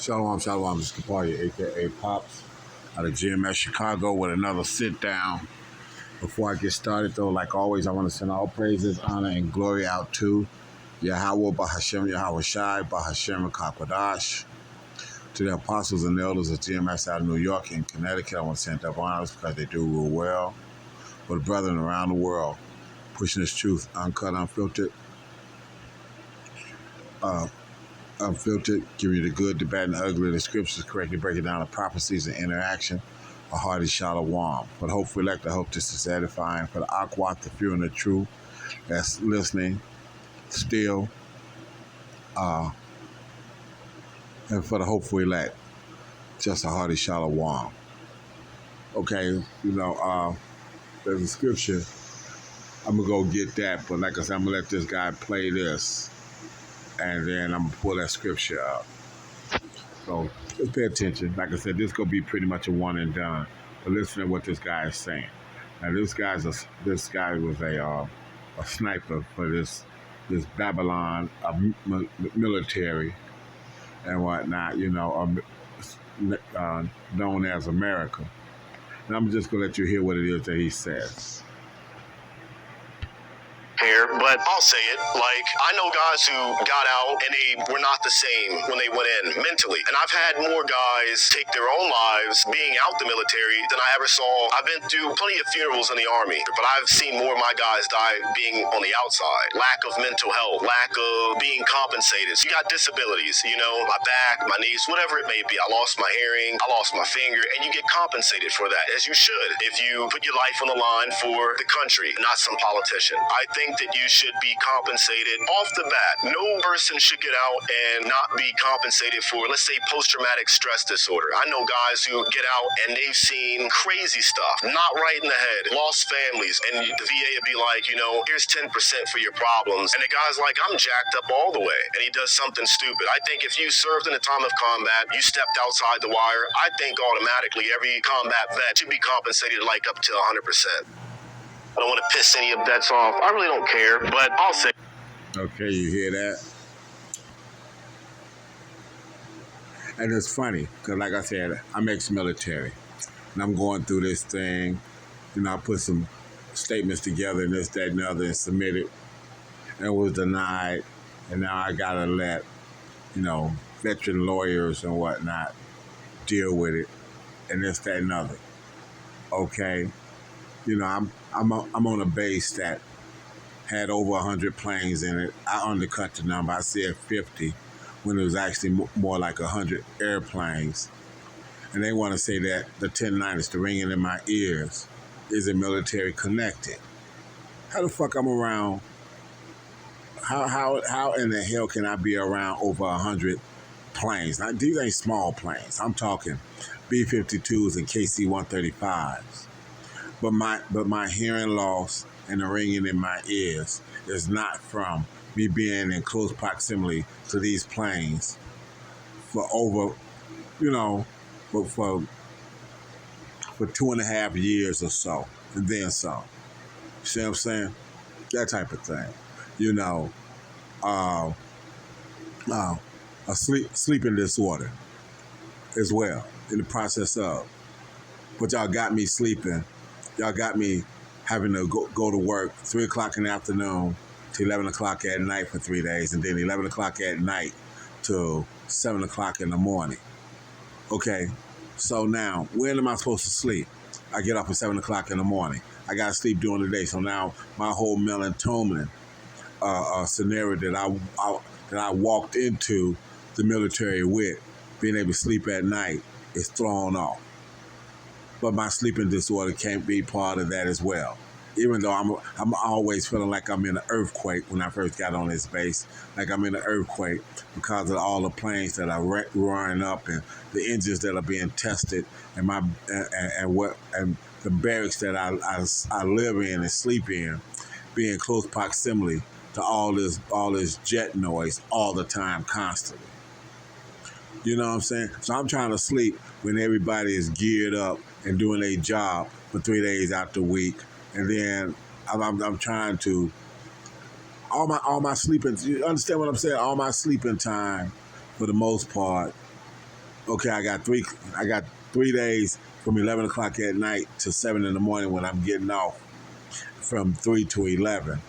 Shalom, shalom. This is Kapari, a.k.a. Pops, out of GMS Chicago with another sit-down. Before I get started, though, like always, I want to send all praises, honor, and glory out to Yahweh, Bahashem, Yahweh Shai, Bahashem, Kakwadash, to the apostles and elders of GMS out of New York and Connecticut. I want to send up honors because they do rule well. For the brethren around the world, pushing this truth, uncut, unfiltered, giving you the good, the bad, and the ugly, the scriptures correctly breaking down the prophecies and interaction. A hearty shalom. For the hopeful elect, I hope this is edifying. For the aquat, the fear and the truth that's listening still. And for the hopeful elect, just a hearty shalom. Okay, there's a scripture. I'm going to go get that, but like I said, I'm going to let this guy play this, and then I'm going to pull that scripture up. So just pay attention. Like I said, this going to be pretty much a one and done. But listen to what this guy is saying. Now, this guy was a sniper for this Babylon military and whatnot, known as America. And I'm just going to let you hear what it is that he says. Here, but I'll say it, like, I know guys who got out and they were not the same when they went in mentally. And I've had more guys take their own lives being out the military than I ever saw. I've been through plenty of funerals in the Army, but I've seen more of my guys die being on the outside. Lack of mental health, lack of being compensated. So you got disabilities, my back, my knees, whatever it may be. I lost my hearing, I lost my finger, and you get compensated for that, as you should, if you put your life on the line for the country, not some politician. I think that you should be compensated off the bat. No person should get out and not be compensated for, let's say, post-traumatic stress disorder. I know guys who get out and they've seen crazy stuff, not right in the head, lost families, and the VA would be like, here's 10% for your problems. And the guy's like, I'm jacked up all the way, and he does something stupid. I think if you served in a time of combat, you stepped outside the wire, I think automatically every combat vet should be compensated like up to 100%. I don't want to piss any of vets off. I really don't care, but I'll say. Okay, you hear that? And it's funny, because like I said, I'm ex-military. And I'm going through this thing. I put some statements together and this, that, and the other and submitted. And it was denied. And now I got to let, veteran lawyers and whatnot deal with it. And this, that, and the other. Okay? I'm on a base that had over 100 planes in it. I undercut the number. I said 50 when it was actually more like 100 airplanes. And they want to say that the 1090s, the ringing in my ears, isn't military connected. How the fuck I'm around? How in the hell can I be around over 100 planes? Now, these ain't small planes. I'm talking B-52s and KC-135s. But my hearing loss and the ringing in my ears is not from me being in close proximity to these planes for over, for 2.5 years or so, and then some. See what I'm saying? That type of thing. A sleeping disorder as well in the process of. But y'all got me sleeping. Y'all got me having to go to work 3 o'clock in the afternoon to 11 o'clock at night for 3 days, and then 11 o'clock at night to 7 o'clock in the morning. Okay, so now, when am I supposed to sleep? I get up at 7 o'clock in the morning. I got to sleep during the day, so now my whole melatonin scenario that I walked into the military with, being able to sleep at night, is thrown off. But my sleeping disorder can't be part of that as well. Even though I'm always feeling like I'm in an earthquake when I first got on this base, like I'm in an earthquake because of all the planes that are roaring up and the engines that are being tested and the barracks that I live in and sleep in, being in close proximity to all this jet noise all the time, constantly. You know what I'm saying? So I'm trying to sleep when everybody is geared up and doing their job for 3 days out the week. And then I'm trying to, all my sleeping, you understand what I'm saying? All my sleeping time, for the most part, Okay, I got 3 days from 11 o'clock at night to 7 in the morning when I'm getting off from 3 to 11.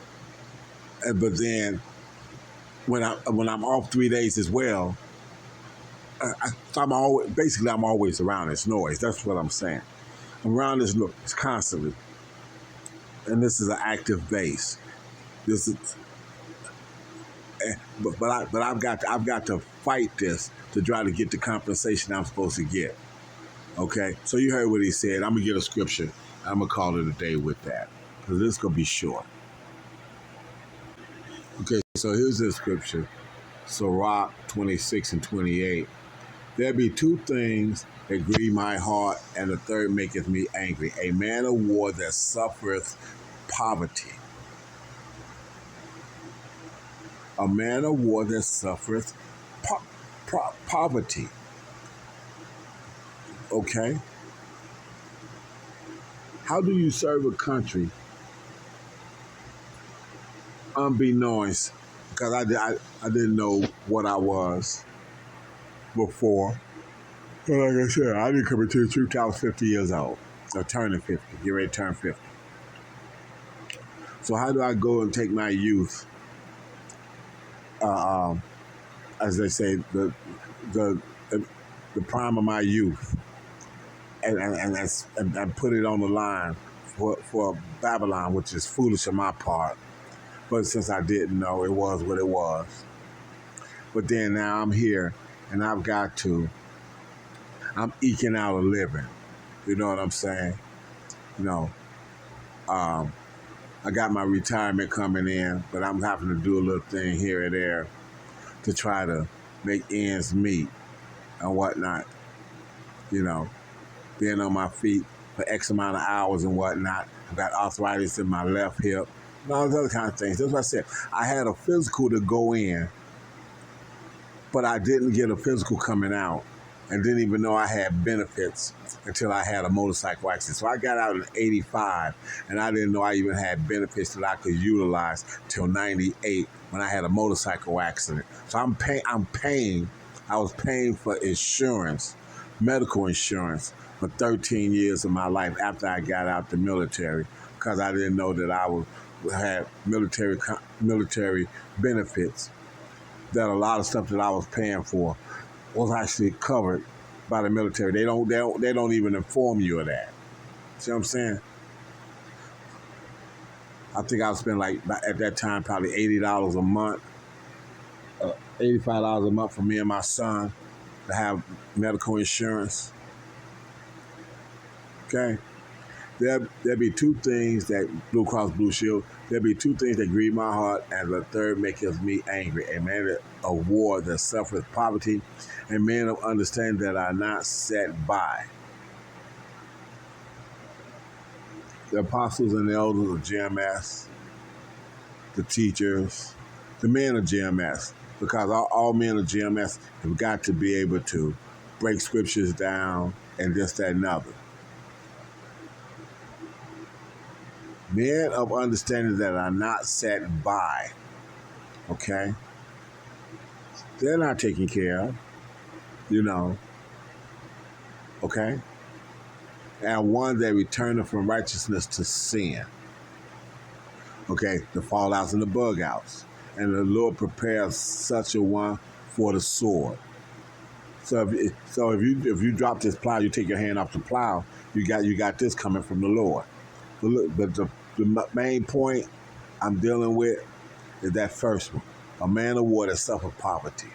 But then when I'm off 3 days as well, I'm always around this noise. That's what I'm saying. I'm around this noise constantly, and this is an active base. This is, I've got to fight this to try to get the compensation I'm supposed to get. Okay, so you heard what he said. I'm gonna get a scripture. I'm gonna call it a day with that because this is gonna be short. Okay, so here's the scripture. Sirach 26 and 28. There be two things that grieve my heart, and the third maketh me angry. A man of war that suffereth poverty. A man of war that suffereth poverty. Okay? How do you serve a country unbeknownst? Because I didn't know what I was before. But like I said, I didn't come into the truth till I was 50 years old. Or turning 50. Get ready to turn 50. So how do I go and take my youth, as they say, the the prime of my youth, and put it on the line for Babylon, which is foolish on my part. But since I didn't know, it was what it was. But then now I'm here, and I'm eking out a living. You know what I'm saying? You know, I got my retirement coming in, but I'm having to do a little thing here and there to try to make ends meet and whatnot. You know, being on my feet for X amount of hours and whatnot. I've got arthritis in my left hip and all those other kind of things. That's what I said. I had a physical to go in, but I didn't get a physical coming out and didn't even know I had benefits until I had a motorcycle accident. So I got out in 85 and I didn't know I even had benefits that I could utilize till 98 when I had a motorcycle accident. So I was paying for insurance, medical insurance for 13 years of my life after I got out the military because I didn't know that had military benefits, that a lot of stuff that I was paying for was actually covered by the military. They don't even inform you of that. See what I'm saying? I think I was spending like at that time probably $80 a month, $85 a month for me and my son to have medical insurance. Okay, there be two things that Blue Cross Blue Shield. There be two things that grieve my heart, and the third maketh me angry. A man of war that suffereth poverty, and men of understanding that are not set by. The apostles and the elders of GMS, the teachers, the men of GMS, because all men of GMS have got to be able to break scriptures down and this, that, and other. Men of understanding that are not set by, okay? They're not taken care of, you know, okay? And one that returneth from righteousness to sin, okay? The fallouts and the bug outs. And the Lord prepares such a one for the sword. So if you drop this plow, you take your hand off the plow, you got this coming from the Lord. But the main point I'm dealing with is that first one. A man of war that suffered poverty.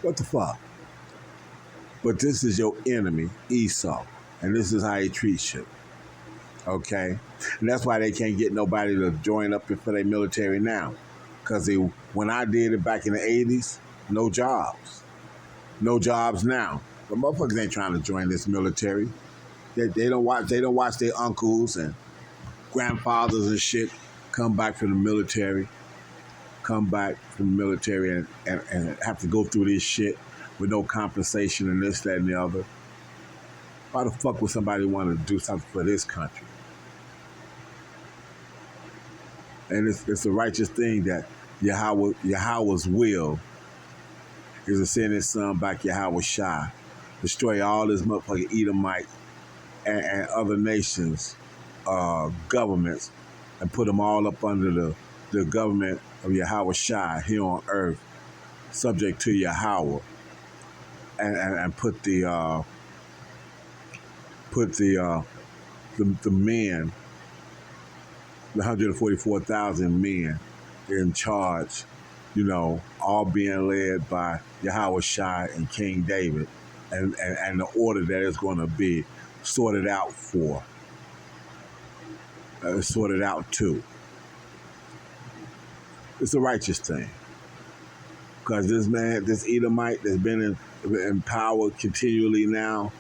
What the fuck? But this is your enemy, Esau. And this is how he treats you. Okay? And that's why they can't get nobody to join up for their military now. Because when I did it back in the 80s, no jobs. No jobs now. But motherfuckers ain't trying to join this military. They don't watch their uncles and grandfathers and shit come back from the military. And have to go through this shit with no compensation and this, that, and the other. Why the fuck would somebody want to do something for this country? And it's a righteous thing that Yahweh's will is to send his son back Yahweh Shai, destroy all this motherfucking Edomite and other nations, governments, and put them all up under the government of Yahweh Shai here on earth, subject to Yahweh, and put the men, the 144,000 men in charge, all being led by Yahweh Shai and King David, and the order that is going to be sorted out sorted out to. It's a righteous thing. Because this man, this Edomite that's been in power continually now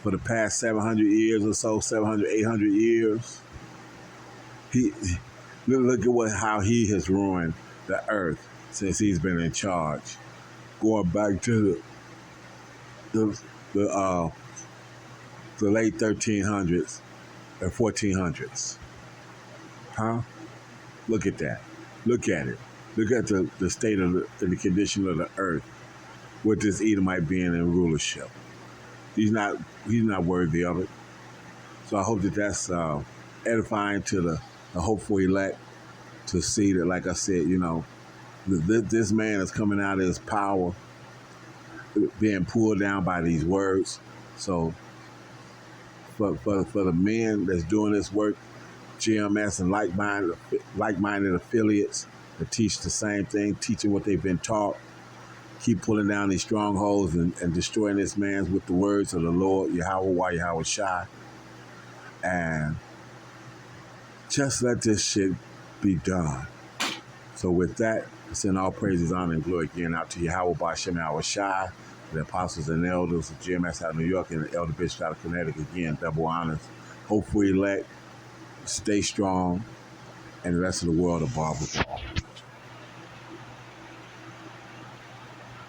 for the past 700 years or so, 700, 800 years, look at how he has ruined the earth since he's been in charge. Going back to the late 1300s and 1400s. Huh? Look at that. Look at it. Look at the state of the condition of the earth with this Edomite being in rulership. He's not worthy of it. So I hope that's edifying to the hopeful elect to see that, like I said, this man is coming out of his power, being pulled down by these words. So for the men that's doing this work, GMS and like-minded affiliates that teach the same thing, teaching what they've been taught, keep pulling down these strongholds and destroying this man's with the words of the Lord, Yahweh Shai. And just let this shit be done. So with that, I send all praises, honor, and glory again out to Yahweh Bashem Yahweh Shai, the apostles and elders of GMS out of New York, and the elder bishop out of Connecticut. Again, double honors. Hopefully elect, stay strong, and the rest of the world above all.